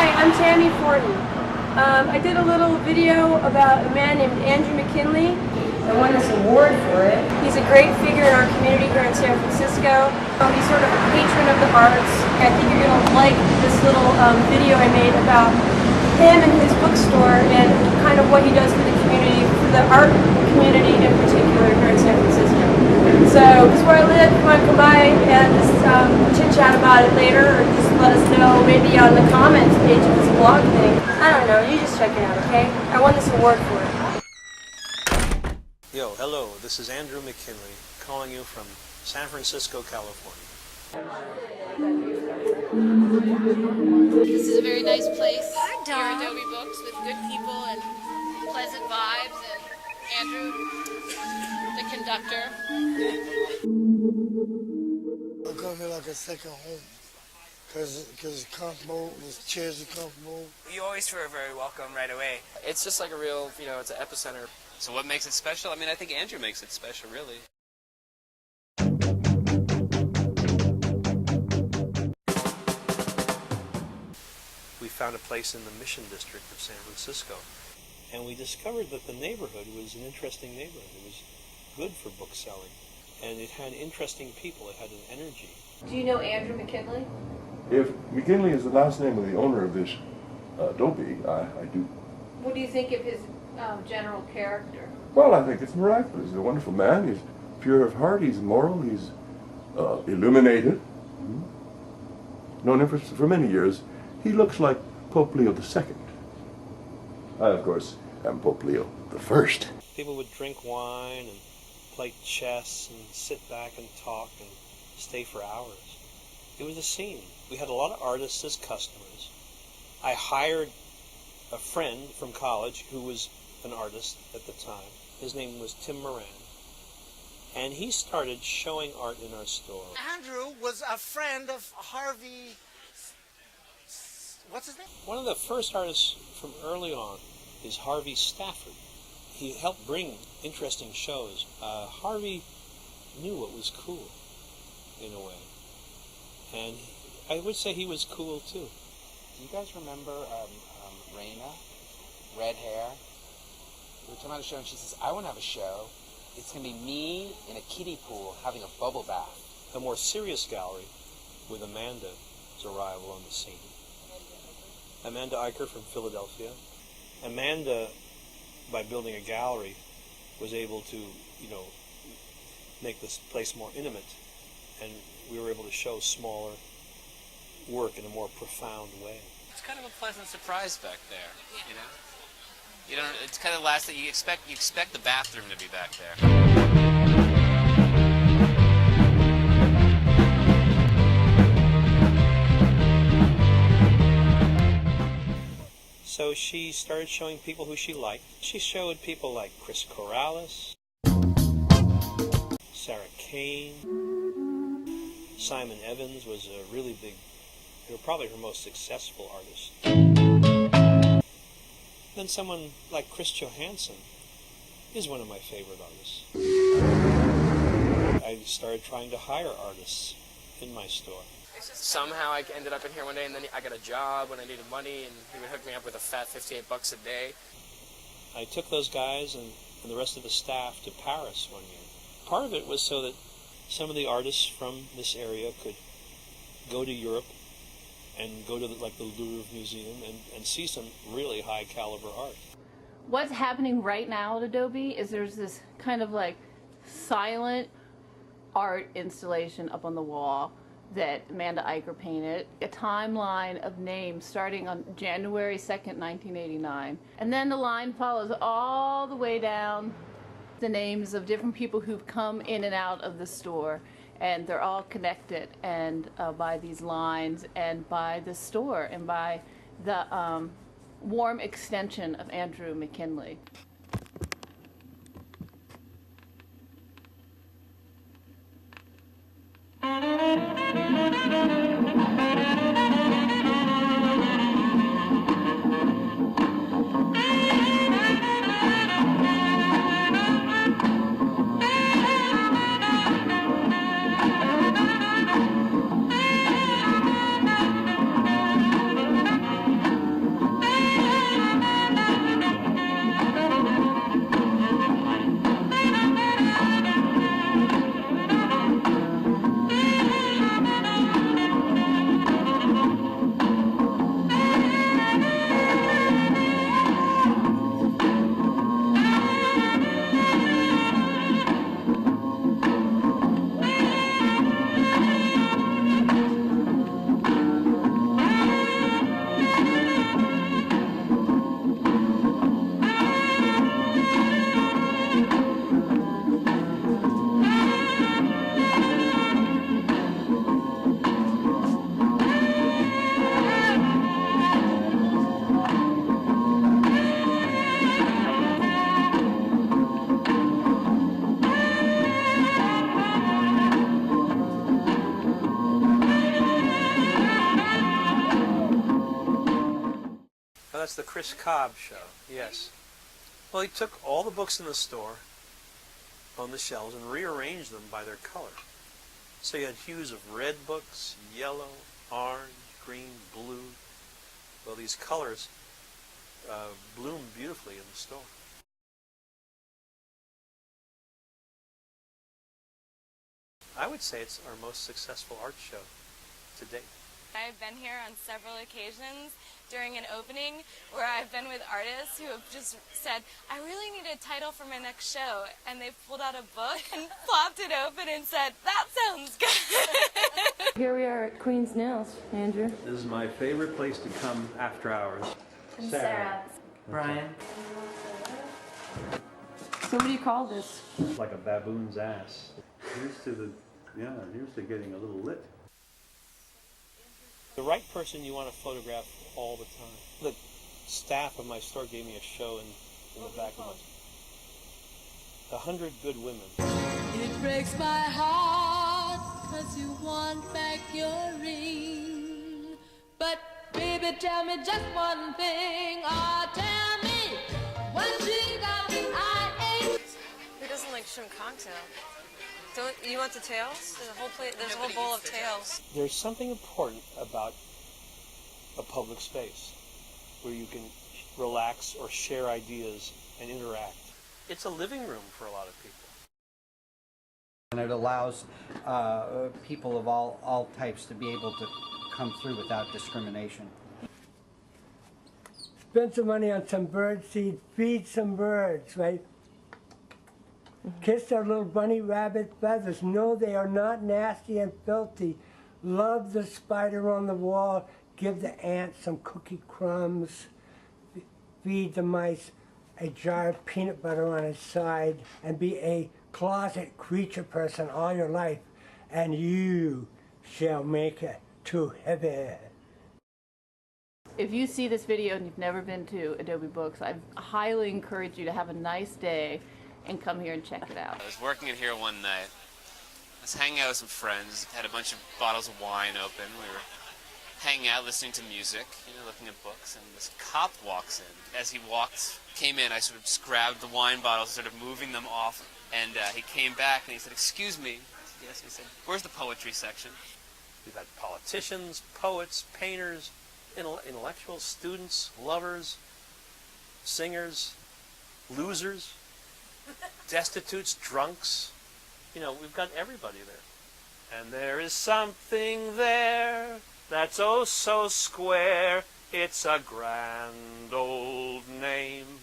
Hi, I'm Tammy Fortin. I did a little video about a man named Andrew McKinley. I won this award for it. He's a great figure in our community here in San Francisco. He's sort of a patron of the arts. I think you're going to like this little video I made about him and his bookstore and kind of what he does for the community, for the art community in particular here in San Francisco. So this is where I live. If you want to come by and just chit-chat about it later, or just let us know maybe on the comments page of this blog thing. I don't know, you just check it out, okay? I won this award for it. Yo, hello, this is Andrew McKinley calling you from San Francisco, California. This is a very nice place here at Adobe Books with good people and pleasant vibes, and Andrew, the conductor. I come here like a second home because it's comfortable, the chairs are comfortable. You always feel very welcome right away. It's just like a real, it's an epicenter. So what makes it special? I mean, I think Andrew makes it special, really. We found a place in the Mission District of San Francisco, and we discovered that the neighborhood was an interesting neighborhood. It was good for book selling, and it had interesting people. It had an energy. Do you know Andrew McKinley? If McKinley is the last name of the owner of this Adobe, I do. What do you think of his general character? Well, I think it's miraculous. He's a wonderful man. He's pure of heart. He's moral. He's illuminated. Known him for many years. He looks like Pope Leo II. I, of course, am Pope Leo I. People would drink wine and play chess and sit back and talk and stay for hours. It was a scene. We had a lot of artists as customers. I hired a friend from college who was an artist at the time. His name was Tim Moran. And he started showing art in our store. Andrew was a friend of Harvey. What's his name? One of the first artists from early on is Harvey Stafford. He helped bring interesting shows. Harvey knew what was cool, in a way. And I would say he was cool, too. Do you guys remember Raina? Red hair? We were talking about a show, and she says, I want to have a show. It's going to be me in a kiddie pool having a bubble bath. A more serious gallery with Amanda's arrival on the scene. Amanda Eicher from Philadelphia. Amanda, by building a gallery, was able to, make this place more intimate, and we were able to show smaller work in a more profound way. It's kind of a pleasant surprise back there, You don't. It's kind of last that you expect the bathroom to be back there. So she started showing people who she liked. She showed people like Chris Corrales, Sarah Kane, Simon Evans was a really big, they were probably her most successful artist. Then someone like Chris Johansson is one of my favorite artists. I started trying to hire artists in my store. Somehow I ended up in here one day, and then I got a job when I needed money, and he would hook me up with a fat $58 a day. I took those guys and the rest of the staff to Paris one year. Part of it was so that some of the artists from this area could go to Europe and go to the Louvre Museum and see some really high caliber art. What's happening right now at Adobe is there's this kind of like silent art installation up on the wall that Amanda Eicher painted, a timeline of names starting on January 2nd, 1989. And then the line follows all the way down the names of different people who've come in and out of the store. And they're all connected and by these lines and by the store and by the warm extension of Andrew McKinley. That's the Chris Cobb show, yes. Well, he took all the books in the store on the shelves and rearranged them by their color. So you had hues of red books, yellow, orange, green, blue. Well, these colors bloom beautifully in the store. I would say it's our most successful art show to date. I've been here on several occasions during an opening where I've been with artists who have just said, I really need a title for my next show, and they've pulled out a book and plopped it open and said, that sounds good. Here we are at Queen's Nails, Andrew. This is my favorite place to come after hours. Sarah. Brian. So what do you call this? Like a baboon's ass. Here's to getting a little lit. The right person you want to photograph all the time. The staff of my store gave me a show in the back of my... 100 Good Women. It breaks my heart 'cause you want back your ring. But baby, tell me just one thing. Oh, tell me what she got that I ain't. Who doesn't like shrimp cocktail? Don't you want the tails? There's a whole bowl of tails. There's something important about a public space where you can relax or share ideas and interact. It's a living room for a lot of people. And it allows people of all types to be able to come through without discrimination. Spend some money on some bird seed, feed some birds, right? Kiss their little bunny rabbit feathers. No, they are not nasty and filthy. Love the spider on the wall. Give the ants some cookie crumbs. Feed the mice a jar of peanut butter on its side. And be a closet creature person all your life. And you shall make it to heaven. If you see this video and you've never been to Adobe Books, I highly encourage you to have a nice day and come here and check it out. I was working in here one night. I was hanging out with some friends, had a bunch of bottles of wine open. We were hanging out, listening to music, looking at books, and this cop walks in. As he came in, I sort of just grabbed the wine bottles, sort of moving them off, and he came back and he said, "Excuse me." Yes, he said, "Where's the poetry section?" We've had politicians, poets, painters, intellectuals, students, lovers, singers, losers, destitutes, drunks. We've got everybody there. And there is something there that's oh so square. It's a grand old name.